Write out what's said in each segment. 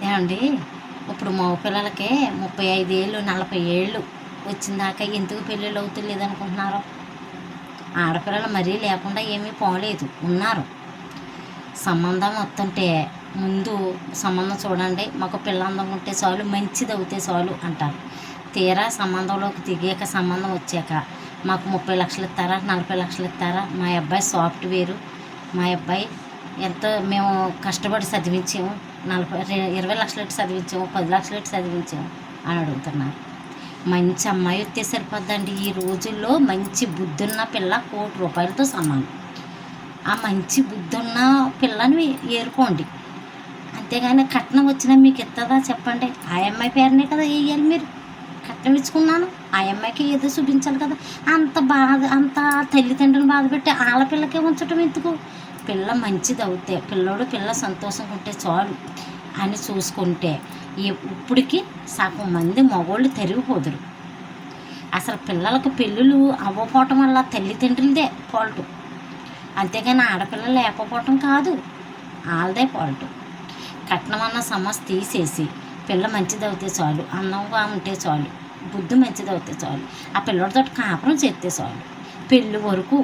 ఏమండి ఇప్పుడు మగ పిల్లలకే 35 ఏళ్ళు 40 ఏళ్ళు వచ్చిందాకా ఎందుకు పెళ్ళిళ్ళు అవుతులేదు అనుకుంటున్నారు? ఆడపిల్లలు మరీ లేకుండా ఏమీ పోలేదు, ఉన్నారు. సంబంధం వస్తుంటే ముందు సంబంధం చూడండి, మాకు పిల్ల అందంగా ఉంటే చాలు, మంచిది అవుతే చాలు అంటారు. తీరా సంబంధంలోకి దిగాక సంబంధం వచ్చాక మాకు 30 లక్షలు ఇస్తారా, 40 లక్షలు ఇస్తారా, మా అబ్బాయి సాఫ్ట్వేరు, మా అబ్బాయి ఎంతో మేము కష్టపడి చదివించాము, 20 లక్షలు పెట్టి చదివించాము, 10 లక్షలు పెట్టి చదివించాము అని అడుగుతున్నారు. మంచి అమ్మాయి వస్తే సరిపోద్దండి. ఈ రోజుల్లో మంచి బుద్ధున్న పిల్ల ₹1,00,00,000 సమానం. ఆ మంచి బుద్ధున్న పిల్లని ఏరుకోండి, అంతేగాని కట్నం వచ్చినా మీకు ఇస్తుందా చెప్పండి? ఆ అమ్మాయి పేరునే కదా వేయాలి. మీరు కట్నం ఇచ్చుకున్నాను ఆ అమ్మాయికి ఏదో చూపించాలి కదా. అంత తల్లిదండ్రులను బాధ పెట్టి ఆడపిల్లకే ఉంచటం ఎందుకు? పిల్ల మంచిది అవుతే, పిల్ల సంతోషంగా ఉంటే చాలు అని చూసుకుంటే ఇప్పటికి సగం మంది మగవాళ్ళు తరిగిపోదురు. అసలు పిల్లలకు పెళ్ళిళ్ళు అవ్వకపోవటం వల్ల తల్లిదండ్రులదే ఫాల్టు, అంతేగాని ఆడపిల్లలు లేకపోవటం కాదు, వాళ్ళదే ఫాల్టు. కట్నం అన్న సమస్య తీసేసి పిల్ల మంచిది అవుతే చాలు, అందంగా ఉంటే చాలు, బుద్ధి మంచిది అవుతే చాలు, ఆ పిల్లడితో కాపురం చేస్తే చాలు, పెళ్ళి వరకు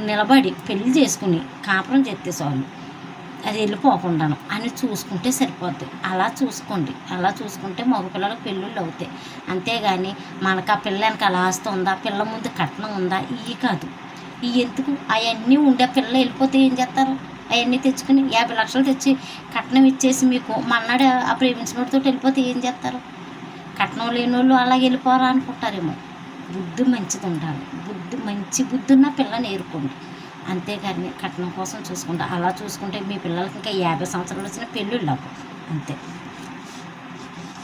నిలబడి పెళ్ళి చేసుకుని కాపురం చేస్తే చాలు, అది వెళ్ళిపోకుండాను అని చూసుకుంటే సరిపోద్ది. అలా చూసుకోండి, అలా చూసుకుంటే మగపిల్లలకు పెళ్ళిళ్ళు అవుతాయి. అంతేగాని మనకు ఆ పిల్ల వెనక అలా ఆస్తుందా, పిల్ల ముందు కట్నం ఉందా, ఇవి కాదు. ఇవి ఎందుకు? అవన్నీ ఉండే పిల్ల వెళ్ళిపోతే ఏం చేస్తారు? అవన్నీ తెచ్చుకుని 50 లక్షలు తెచ్చి కట్నం ఇచ్చేసి మీకు మన్నాడు ఆ ప్రేమించినోడితో వెళ్ళిపోతే ఏం చేస్తారు? కట్నం లేని వాళ్ళు అలాగే వెళ్ళిపోరా అనుకుంటారేమో. బుద్ధి మంచిది ఉండాలి, మంచి బుద్ధి ఉన్న పిల్లని ఏరుకోండి, అంతేగాని కట్నం కోసం చూసుకుంటా. అలా చూసుకుంటే మీ పిల్లలకి ఇంకా 50 సంవత్సరాలు వచ్చిన పెళ్ళిళ్ళు అవ్వవు, అంతే.